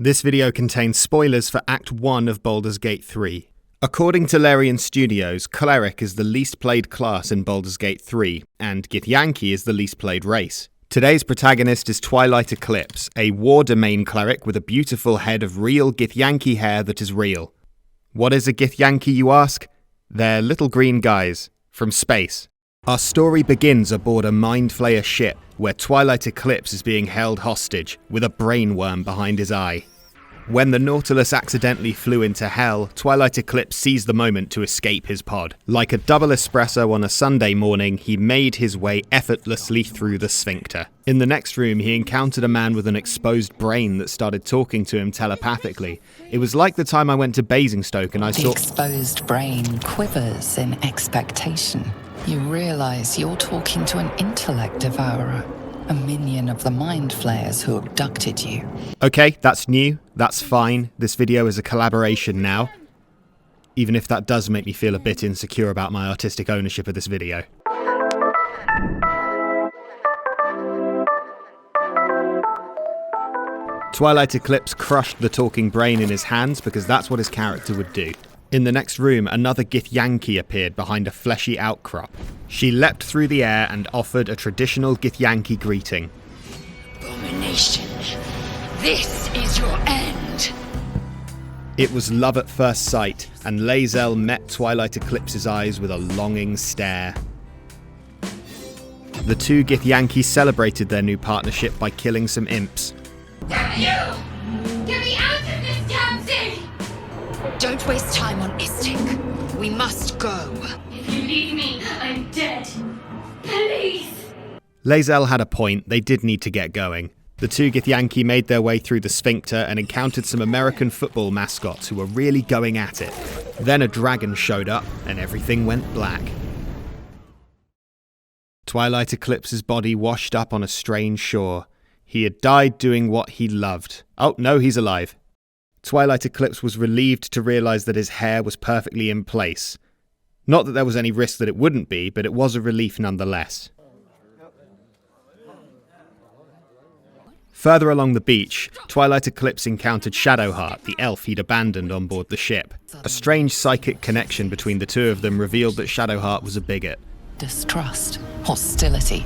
This video contains spoilers for Act 1 of Baldur's Gate 3. According to Larian Studios, Cleric is the least played class in Baldur's Gate 3, and Githyanki is the least played race. Today's protagonist is Twilight Eclipse, a war domain cleric with a beautiful head of real Githyanki hair that is real. What is a Githyanki, you ask? They're little green guys from space. Our story begins aboard a Mind Flayer ship, where Twilight Eclipse is being held hostage, with a brain worm behind his eye. When the Nautilus accidentally flew into hell, Twilight Eclipse seized the moment to escape his pod. Like a double espresso on a Sunday morning, he made his way effortlessly through the sphincter. In the next room, he encountered a man with an exposed brain that started talking to him telepathically. It was like the time I went to Basingstoke and I saw— The exposed brain quivers in expectation. You realize you're talking to an intellect devourer, a minion of the Mind Flayers who abducted you. Okay, that's new, that's fine. This video is a collaboration now. Even if that does make me feel a bit insecure about my artistic ownership of this video. Twilight Eclipse crushed the talking brain in his hands because that's what his character would do. In the next room, another Githyanki appeared behind a fleshy outcrop. She leapt through the air and offered a traditional Githyanki greeting. Abomination, this is your end. It was love at first sight, and Lae'zel met Twilight Eclipse's eyes with a longing stare. The two Githyanki celebrated their new partnership by killing some imps. Damn you! Get me out of this taxi! Don't waste time on Istik. We must go. If you leave me, I'm dead. Please! Lae'zel had a point, they did need to get going. The two Githyanki made their way through the sphincter and encountered some American football mascots who were really going at it. Then a dragon showed up, and everything went black. Twilight Eclipse's body washed up on a strange shore. He had died doing what he loved. Oh, no, he's alive. Twilight Eclipse was relieved to realize that his hair was perfectly in place. Not that there was any risk that it wouldn't be, but it was a relief nonetheless. Further along the beach, Twilight Eclipse encountered Shadowheart, the elf he'd abandoned on board the ship. A strange psychic connection between the two of them revealed that Shadowheart was a bigot. Distrust, hostility,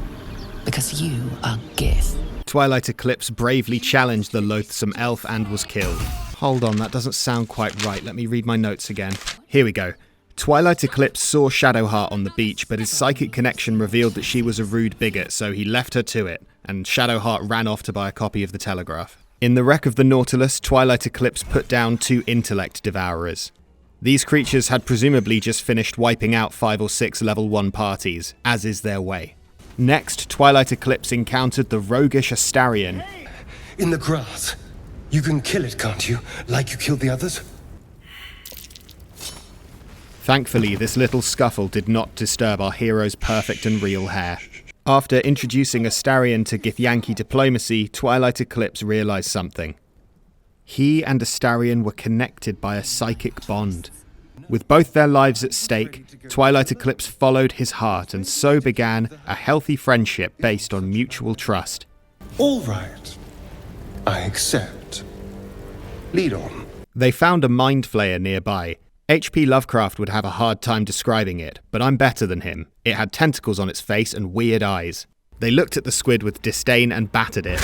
because you are Gith. Twilight Eclipse bravely challenged the loathsome elf and was killed. Hold on, that doesn't sound quite right. Let me read my notes again. Here we go. Twilight Eclipse saw Shadowheart on the beach, but his psychic connection revealed that she was a rude bigot, so he left her to it, and Shadowheart ran off to buy a copy of the Telegraph. In the wreck of the Nautilus, Twilight Eclipse put down two intellect devourers. These creatures had presumably just finished wiping out 5 or 6 level 1 parties, as is their way. Next, Twilight Eclipse encountered the roguish Astarion. In the grass. You can kill it, can't you? Like you killed the others? Thankfully, this little scuffle did not disturb our hero's perfect and real hair. After introducing Astarion to Githyanki diplomacy, Twilight Eclipse realized something. He and Astarion were connected by a psychic bond. With both their lives at stake, Twilight Eclipse followed his heart, and so began a healthy friendship based on mutual trust. All right. I accept. Lead on. They found a Mind Flayer nearby. H.P. Lovecraft would have a hard time describing it, but I'm better than him. It had tentacles on its face and weird eyes. They looked at the squid with disdain and battered it.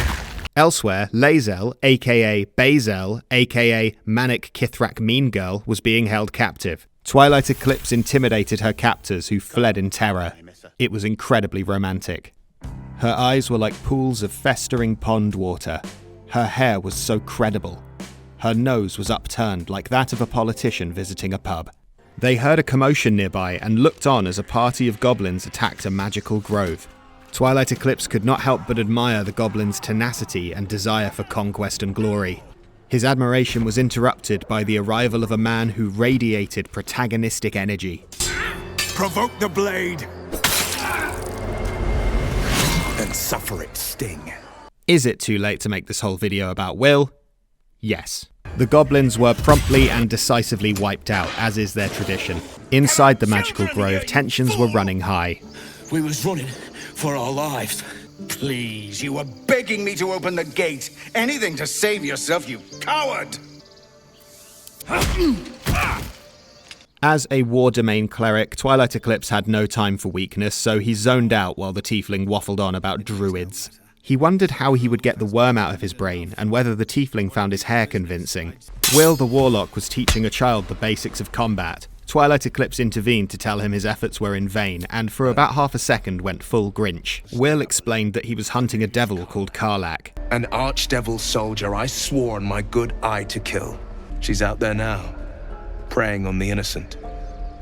Elsewhere, Lae'zel, aka Bazel, aka Manic Kithrak Mean Girl, was being held captive. Twilight Eclipse intimidated her captors, who fled in terror. It was incredibly romantic. Her eyes were like pools of festering pond water. Her hair was so credible. Her nose was upturned like that of a politician visiting a pub. They heard a commotion nearby and looked on as a party of goblins attacked a magical grove. Twilight Eclipse could not help but admire the goblins' tenacity and desire for conquest and glory. His admiration was interrupted by the arrival of a man who radiated protagonistic energy. Provoke the blade and suffer its sting. Is it too late to make this whole video about Will? Yes. The goblins were promptly and decisively wiped out, as is their tradition. Inside the magical grove, tensions were running high. We was running for our lives. Please, you were begging me to open the gate. Anything to save yourself, you coward! As a war domain cleric, Twilight Eclipse had no time for weakness, so he zoned out while the tiefling waffled on about druids. He wondered how he would get the worm out of his brain, and whether the tiefling found his hair convincing. Will the warlock was teaching a child the basics of combat. Twilight Eclipse intervened to tell him his efforts were in vain, and for about half a second went full Grinch. Will explained that he was hunting a devil called Karlach. An archdevil soldier I swore on my good eye to kill. She's out there now, preying on the innocent.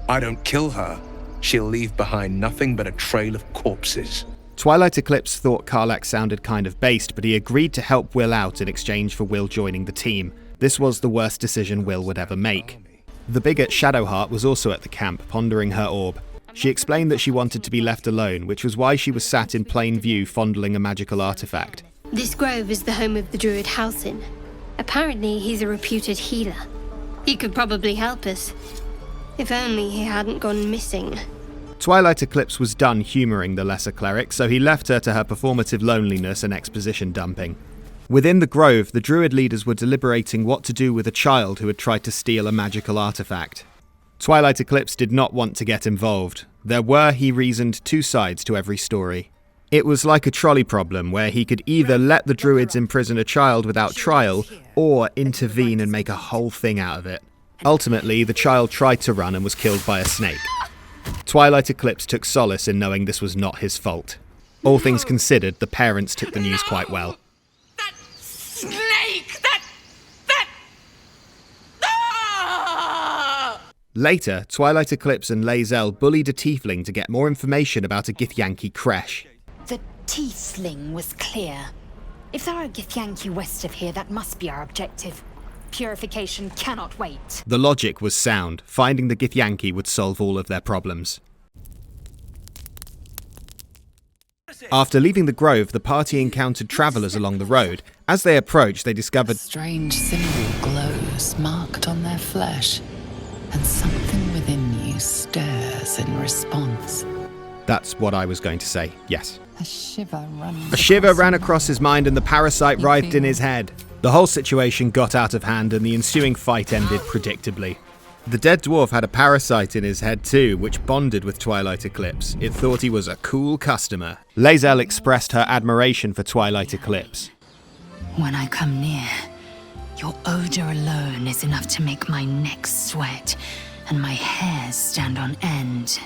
I don't kill her, she'll leave behind nothing but a trail of corpses. Twilight Eclipse thought Karlach sounded kind of based, but he agreed to help Will out in exchange for Will joining the team. This was the worst decision Will would ever make. The bigot Shadowheart was also at the camp, pondering her orb. She explained that she wanted to be left alone, which was why she was sat in plain view fondling a magical artifact. This grove is the home of the druid Halsin. Apparently he's a reputed healer. He could probably help us. If only he hadn't gone missing. Twilight Eclipse was done humouring the lesser cleric, so he left her to her performative loneliness and exposition dumping. Within the grove, the druid leaders were deliberating what to do with a child who had tried to steal a magical artifact. Twilight Eclipse did not want to get involved. There were, he reasoned, two sides to every story. It was like a trolley problem, where he could either let the druids imprison a child without trial, or intervene and make a whole thing out of it. Ultimately, the child tried to run and was killed by a snake. Twilight Eclipse took solace in knowing this was not his fault. All things considered, the parents took the news quite well. That snake! That... Ah! Later, Twilight Eclipse and Lae'zel bullied a tiefling to get more information about a Githyanki creche. The tiefling was clear. If there are Githyanki west of here, that must be our objective. Purification cannot wait. The logic was sound. Finding the Githyanki would solve all of their problems. After leaving the grove, the party encountered travellers along the road. As they approached, they discovered A strange symbol glows marked on their flesh, and something within you stirs in response. That's what I was going to say, yes. A A shiver ran across his mind and the parasite writhed in his head. The whole situation got out of hand and the ensuing fight ended predictably. The dead dwarf had a parasite in his head too, which bonded with Twilight Eclipse. It thought he was a cool customer. Lae'zel expressed her admiration for Twilight Eclipse. When I come near, your odor alone is enough to make my neck sweat and my hairs stand on end.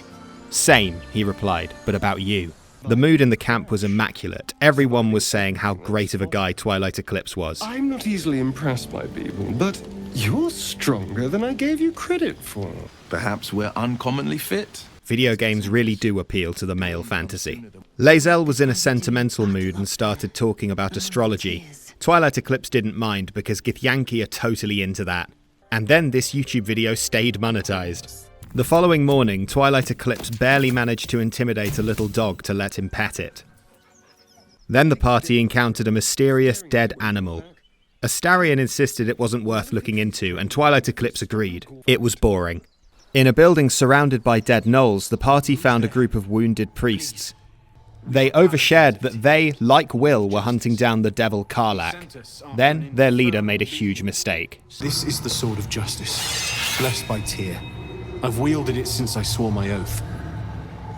Same, he replied, but about you. The mood in the camp was immaculate. Everyone was saying how great of a guy Twilight Eclipse was. I'm not easily impressed by people, but you're stronger than I gave you credit for. Perhaps we're uncommonly fit. Video games really do appeal to the male fantasy. Lae'zel was in a sentimental mood and started talking about astrology. Twilight Eclipse didn't mind because Githyanki are totally into that. And then this YouTube video stayed monetized. The following morning, Twilight Eclipse barely managed to intimidate a little dog to let him pet it. Then the party encountered a mysterious dead animal. Astarion insisted it wasn't worth looking into, and Twilight Eclipse agreed. It was boring. In a building surrounded by dead gnolls, the party found a group of wounded priests. They overshared that they, like Will, were hunting down the devil Karlach. Then, their leader made a huge mistake. This is the sword of justice, blessed by Tyr. I've wielded it since I swore my oath.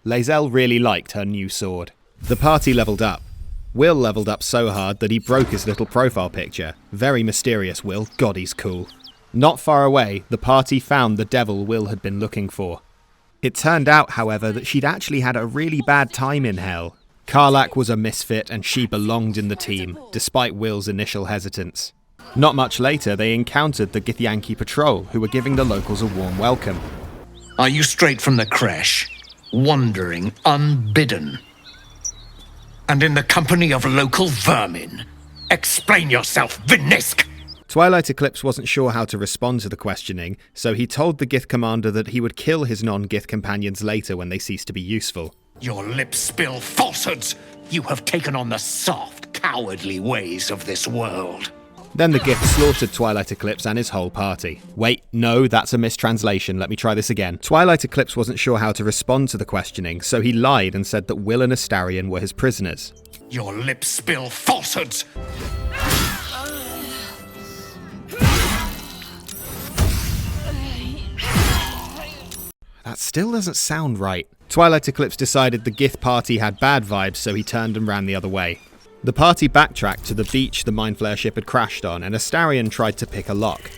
Lae'zel really liked her new sword. The party leveled up. Will leveled up so hard that he broke his little profile picture. Very mysterious, Will. God, he's cool. Not far away, the party found the devil Will had been looking for. It turned out, however, that she'd actually had a really bad time in hell. Karlach was a misfit and she belonged in the team, despite Will's initial hesitance. Not much later, they encountered the Githyanki patrol, who were giving the locals a warm welcome. Are you straight from the creche, wandering unbidden? And in the company of local vermin? Explain yourself, Vinisk! Twilight Eclipse wasn't sure how to respond to the questioning, so he told the Gith commander that he would kill his non-Gith companions later when they ceased to be useful. Your lips spill falsehoods! You have taken on the soft, cowardly ways of this world. Then the Gith slaughtered Twilight Eclipse and his whole party. Wait, no, that's a mistranslation. Let me try this again. Twilight Eclipse wasn't sure how to respond to the questioning, so he lied and said that Will and Astarion were his prisoners. Your lips spill falsehoods! That still doesn't sound right. Twilight Eclipse decided the Gith party had bad vibes, so he turned and ran the other way. The party backtracked to the beach the Mind Flayer ship had crashed on, and Astarion tried to pick a lock.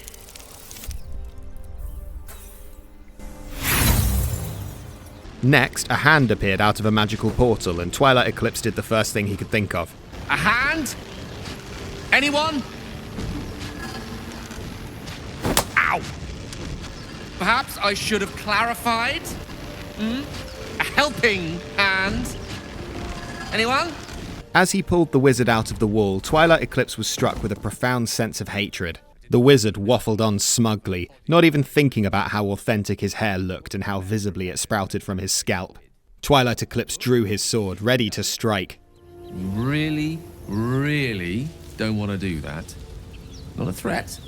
Next, a hand appeared out of a magical portal, and Twilight Eclipse did the first thing he could think of. A hand? Anyone? Ow! Perhaps I should have clarified? A helping hand? Anyone? As he pulled the wizard out of the wall, Twilight Eclipse was struck with a profound sense of hatred. The wizard waffled on smugly, not even thinking about how authentic his hair looked and how visibly it sprouted from his scalp. Twilight Eclipse drew his sword, ready to strike. Really don't want to do that. Not a threat.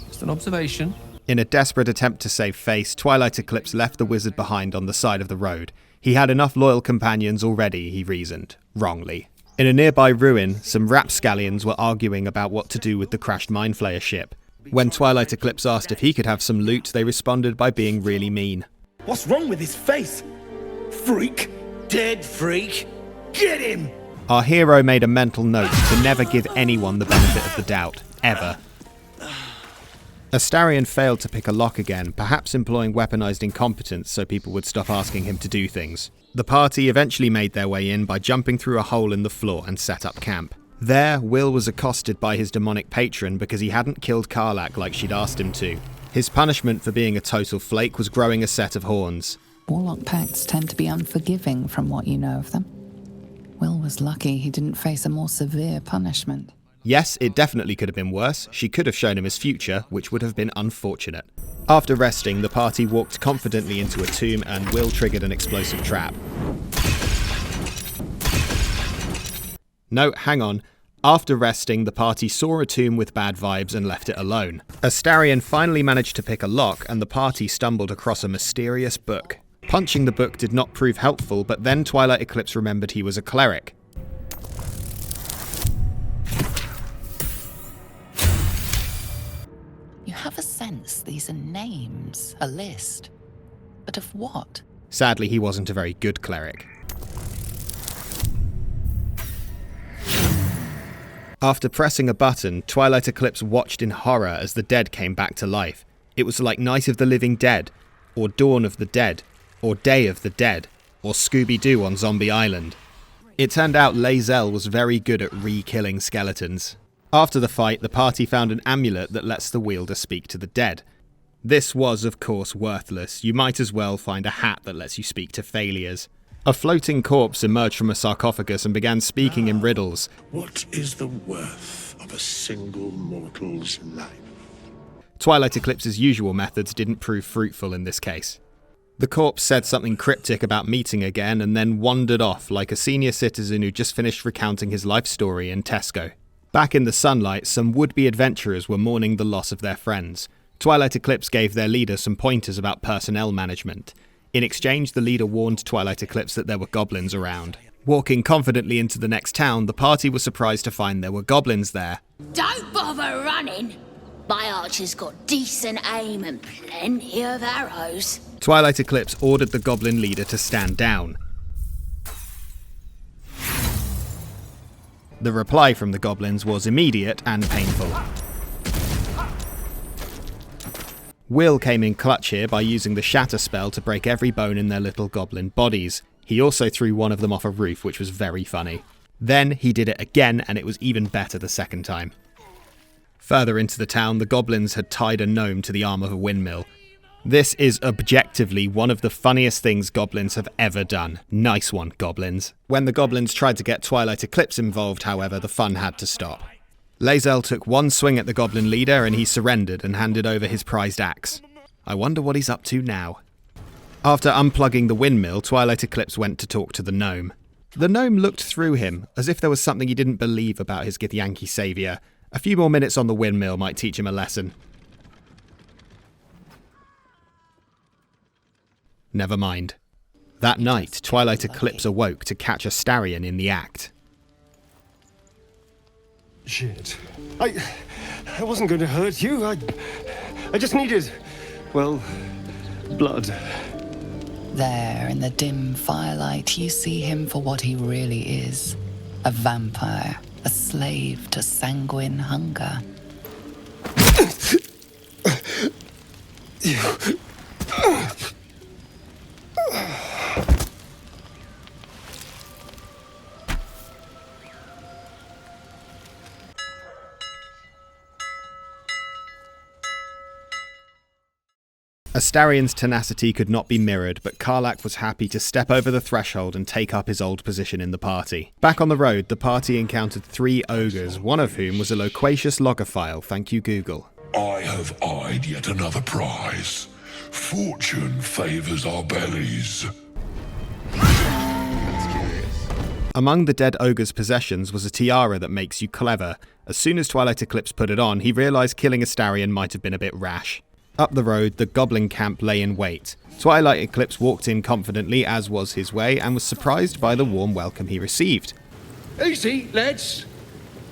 Just an observation. In a desperate attempt to save face, Twilight Eclipse left the wizard behind on the side of the road. He had enough loyal companions already, he reasoned. Wrongly. In a nearby ruin, some rapscallions were arguing about what to do with the crashed Mind Flayer ship. When Twilight Eclipse asked if he could have some loot, they responded by being really mean. What's wrong with his face? Freak? Dead freak? Get him! Our hero made a mental note to never give anyone the benefit of the doubt. Ever. Astarion failed to pick a lock again, perhaps employing weaponized incompetence so people would stop asking him to do things. The party eventually made their way in by jumping through a hole in the floor and set up camp. There, Will was accosted by his demonic patron because he hadn't killed Karlach like she'd asked him to. His punishment for being a total flake was growing a set of horns. Warlock pacts tend to be unforgiving from what you know of them. Will was lucky he didn't face a more severe punishment. Yes, it definitely could have been worse. She could have shown him his future, which would have been unfortunate. After resting, the party walked confidently into a tomb and Will triggered an explosive trap. No, hang on. After resting, the party saw a tomb with bad vibes and left it alone. Astarion finally managed to pick a lock and the party stumbled across a mysterious book. Punching the book did not prove helpful, but then Twilight Eclipse remembered he was a cleric. You have a sense these are names, a list. But of what? Sadly, he wasn't a very good cleric. After pressing a button, Twilight Eclipse watched in horror as the dead came back to life. It was like Night of the Living Dead, or Dawn of the Dead, or Day of the Dead, or Scooby-Doo on Zombie Island. It turned out Lae'zel was very good at re-killing skeletons. After the fight, the party found an amulet that lets the wielder speak to the dead. This was, of course, worthless. You might as well find a hat that lets you speak to failures. A floating corpse emerged from a sarcophagus and began speaking in riddles. What is the worth of a single mortal's life? Twilight Eclipse's usual methods didn't prove fruitful in this case. The corpse said something cryptic about meeting again and then wandered off like a senior citizen who just finished recounting his life story in Tesco. Back in the sunlight, some would-be adventurers were mourning the loss of their friends. Twilight Eclipse gave their leader some pointers about personnel management. In exchange, the leader warned Twilight Eclipse that there were goblins around. Walking confidently into the next town, the party was surprised to find there were goblins there. Don't bother running. My archer's got decent aim and plenty of arrows. Twilight Eclipse ordered the goblin leader to stand down. The reply from the goblins was immediate and painful. Will came in clutch here by using the shatter spell to break every bone in their little goblin bodies. He also threw one of them off a roof, which was very funny. Then he did it again, and it was even better the second time. Further into the town, the goblins had tied a gnome to the arm of a windmill. This is objectively one of the funniest things goblins have ever done. Nice one, goblins. When the goblins tried to get Twilight Eclipse involved, however, the fun had to stop. Lae'zel took one swing at the goblin leader and he surrendered and handed over his prized axe. I wonder what he's up to now. After unplugging the windmill, Twilight Eclipse went to talk to the gnome. The gnome looked through him, as if there was something he didn't believe about his Githyanki saviour, A few more minutes on the windmill might teach him a lesson. Never mind. That night, Twilight Eclipse awoke to catch Astarion in the act. Shit. I wasn't going to hurt you. I just needed, well, blood. There, in the dim firelight, you see him for what he really is. A vampire, a slave to sanguine hunger. Astarion's tenacity could not be mirrored, but Karlach was happy to step over the threshold and take up his old position in the party. Back on the road, the party encountered 3 ogres, one of whom was a loquacious logophile, thank you Google. I have eyed yet another prize. Fortune favours our bellies. Among the dead ogre's possessions was a tiara that makes you clever. As soon as Twilight Eclipse put it on, he realised killing Astarion might have been a bit rash. Up the road, the goblin camp lay in wait. Twilight Eclipse walked in confidently, as was his way, and was surprised by the warm welcome he received. Easy, lads.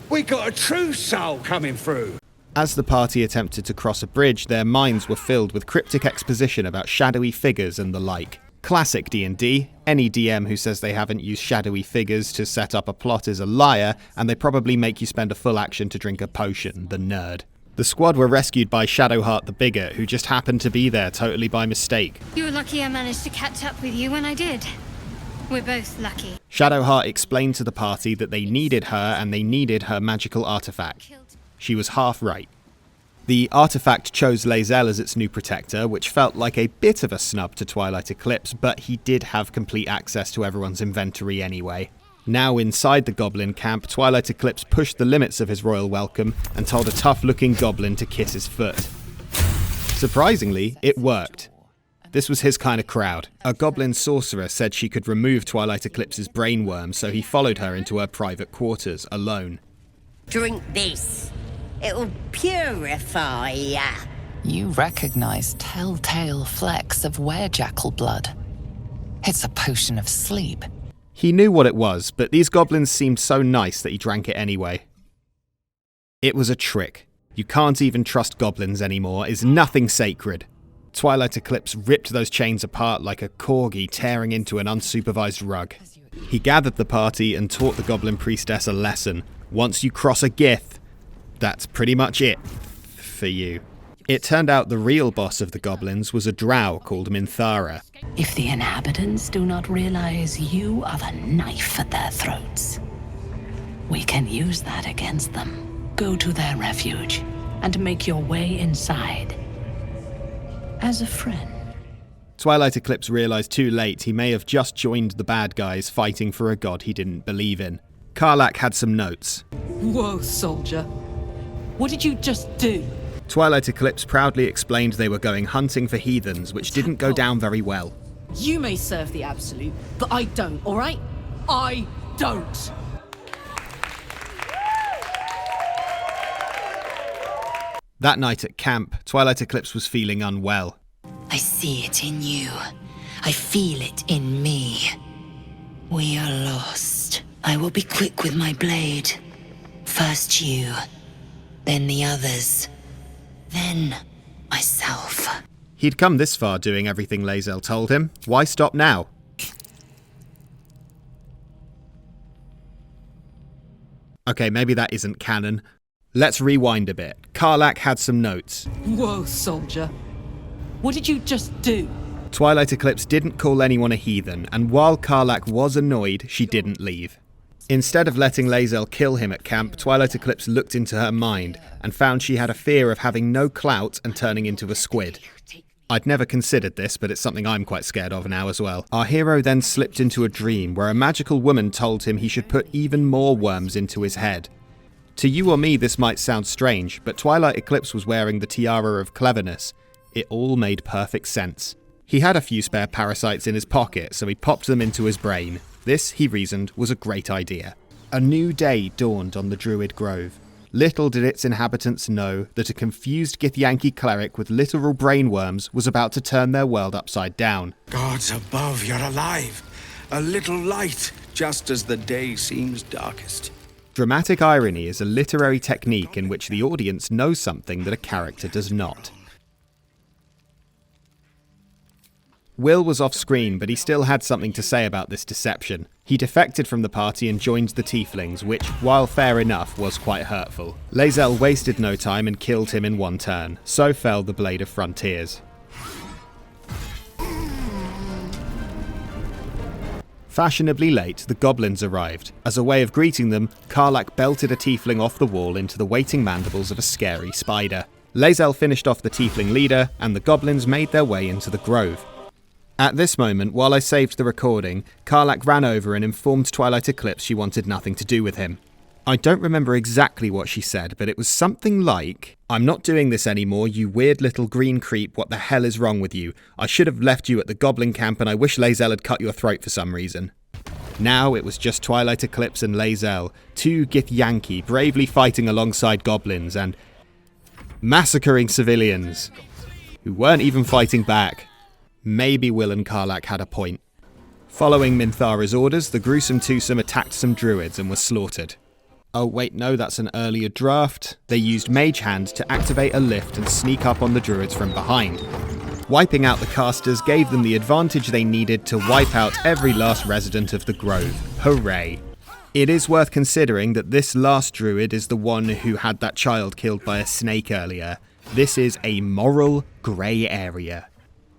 We got a true soul coming through. As the party attempted to cross a bridge, their minds were filled with cryptic exposition about shadowy figures and the like. Classic D&D. Any DM who says they haven't used shadowy figures to set up a plot is a liar, and they probably make you spend a full action to drink a potion, the nerd. The squad were rescued by Shadowheart the Bigger, who just happened to be there totally by mistake. You're lucky I managed to catch up with you when I did. We're both lucky. Shadowheart explained to the party that they needed her and they needed her magical artifact. She was half right. The artifact chose Lae'zel as its new protector, which felt like a bit of a snub to Twilight Eclipse, but he did have complete access to everyone's inventory anyway. Now inside the goblin camp, Twilight Eclipse pushed the limits of his royal welcome and told a tough-looking goblin to kiss his foot. Surprisingly, it worked. This was his kind of crowd. A goblin sorcerer said she could remove Twilight Eclipse's brainworm, so he followed her into her private quarters, alone. Drink this. It'll purify ya. You recognize telltale flecks of werejackal blood. It's a potion of sleep. He knew what it was, but these goblins seemed so nice that he drank it anyway. It was a trick. You can't even trust goblins anymore, is nothing sacred. Twilight Eclipse ripped those chains apart like a corgi tearing into an unsupervised rug. He gathered the party and taught the goblin priestess a lesson. Once you cross a gith, that's pretty much it for you. It turned out the real boss of the goblins was a drow called Minthara. If the inhabitants do not realize you are the knife at their throats, we can use that against them. Go to their refuge and make your way inside. As a friend. Twilight Eclipse realized too late he may have just joined the bad guys fighting for a god he didn't believe in. Karlach had some notes. Whoa, soldier. What did you just do? Twilight Eclipse proudly explained they were going hunting for heathens, which didn't go down very well. You may serve the Absolute, but I don't, alright? I don't! That night at camp, Twilight Eclipse was feeling unwell. I see it in you. I feel it in me. We are lost. I will be quick with my blade. First you, then the others. Then, myself. He'd come this far doing everything Lae'zel told him. Why stop now? Okay, maybe that isn't canon. Let's rewind a bit. Karlach had some notes. Whoa, soldier. What did you just do? Twilight Eclipse didn't call anyone a heathen, and while Karlach was annoyed, she didn't leave. Instead of letting Lae'zel kill him at camp, Twilight Eclipse looked into her mind and found she had a fear of having no clout and turning into a squid. I'd never considered this, but it's something I'm quite scared of now as well. Our hero then slipped into a dream where a magical woman told him he should put even more worms into his head. To you or me this might sound strange, but Twilight Eclipse was wearing the tiara of cleverness. It all made perfect sense. He had a few spare parasites in his pocket, so he popped them into his brain. This, he reasoned, was a great idea. A new day dawned on the Druid Grove. Little did its inhabitants know that a confused Githyanki cleric with literal brainworms was about to turn their world upside down. Gods above, you're alive. A little light, just as the day seems darkest. Dramatic irony is a literary technique in which the audience knows something that a character does not. Will was off screen, but he still had something to say about this deception. He defected from the party and joined the Tieflings, which, while fair enough, was quite hurtful. Lae'zel wasted no time and killed him in one turn. So fell the Blade of Frontiers. Fashionably late, the goblins arrived. As a way of greeting them, Karlach belted a Tiefling off the wall into the waiting mandibles of a scary spider. Lae'zel finished off the Tiefling leader, and the goblins made their way into the grove. At this moment, while I saved the recording, Karlach ran over and informed Twilight Eclipse she wanted nothing to do with him. I don't remember exactly what she said, but it was something like, "I'm not doing this anymore, you weird little green creep, what the hell is wrong with you? I should have left you at the goblin camp and I wish Lae'zel had cut your throat for some reason." Now it was just Twilight Eclipse and Lae'zel, two Githyanki bravely fighting alongside goblins and massacring civilians who weren't even fighting back. Maybe Will and Karlach had a point. Following Minthara's orders, the gruesome twosome attacked some druids and were slaughtered. Oh wait, no, that's an earlier draft. They used Mage Hand to activate a lift and sneak up on the druids from behind. Wiping out the casters gave them the advantage they needed to wipe out every last resident of the grove. Hooray! It is worth considering that this last druid is the one who had that child killed by a snake earlier. This is a moral grey area.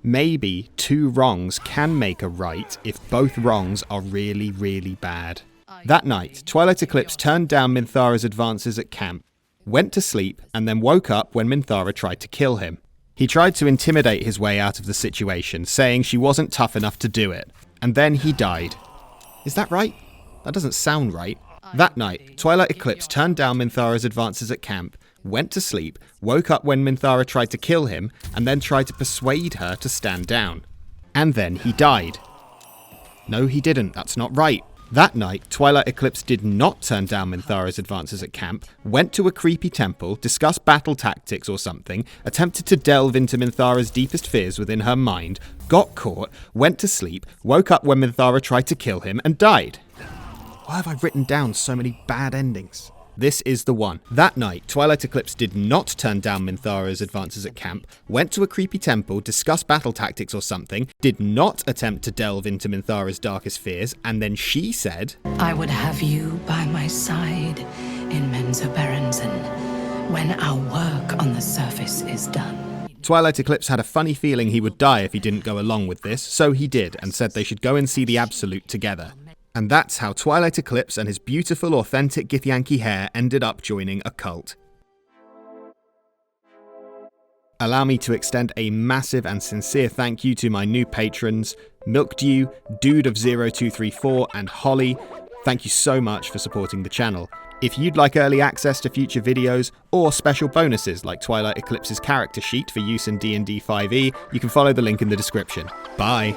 Maybe two wrongs can make a right if both wrongs are really, really bad. That night, Twilight Eclipse turned down Minthara's advances at camp, went to sleep, and then woke up when Minthara tried to kill him. He tried to intimidate his way out of the situation, saying she wasn't tough enough to do it. And then he died. Is that right? That doesn't sound right. That night, Twilight Eclipse turned down Minthara's advances at camp, went to sleep, woke up when Minthara tried to kill him, and then tried to persuade her to stand down. And then he died. No, he didn't. That's not right. That night, Twilight Eclipse did not turn down Minthara's advances at camp, went to a creepy temple, discussed battle tactics or something, attempted to delve into Minthara's deepest fears within her mind, got caught, went to sleep, woke up when Minthara tried to kill him, and died. Why have I written down so many bad endings? This is the one. That night, Twilight Eclipse did not turn down Minthara's advances at camp, went to a creepy temple, discussed battle tactics or something, did not attempt to delve into Minthara's darkest fears, and then she said, "I would have you by my side in Mensa Berensen when our work on the surface is done." Twilight Eclipse had a funny feeling he would die if he didn't go along with this, so he did, and said they should go and see the Absolute together. And that's how Twilight Eclipse and his beautiful, authentic Githyanki hair ended up joining a cult. Allow me to extend a massive and sincere thank you to my new patrons, Milkdew, Dude of 0234, and Holly. Thank you so much for supporting the channel. If you'd like early access to future videos, or special bonuses like Twilight Eclipse's character sheet for use in D&D 5e, you can follow the link in the description. Bye!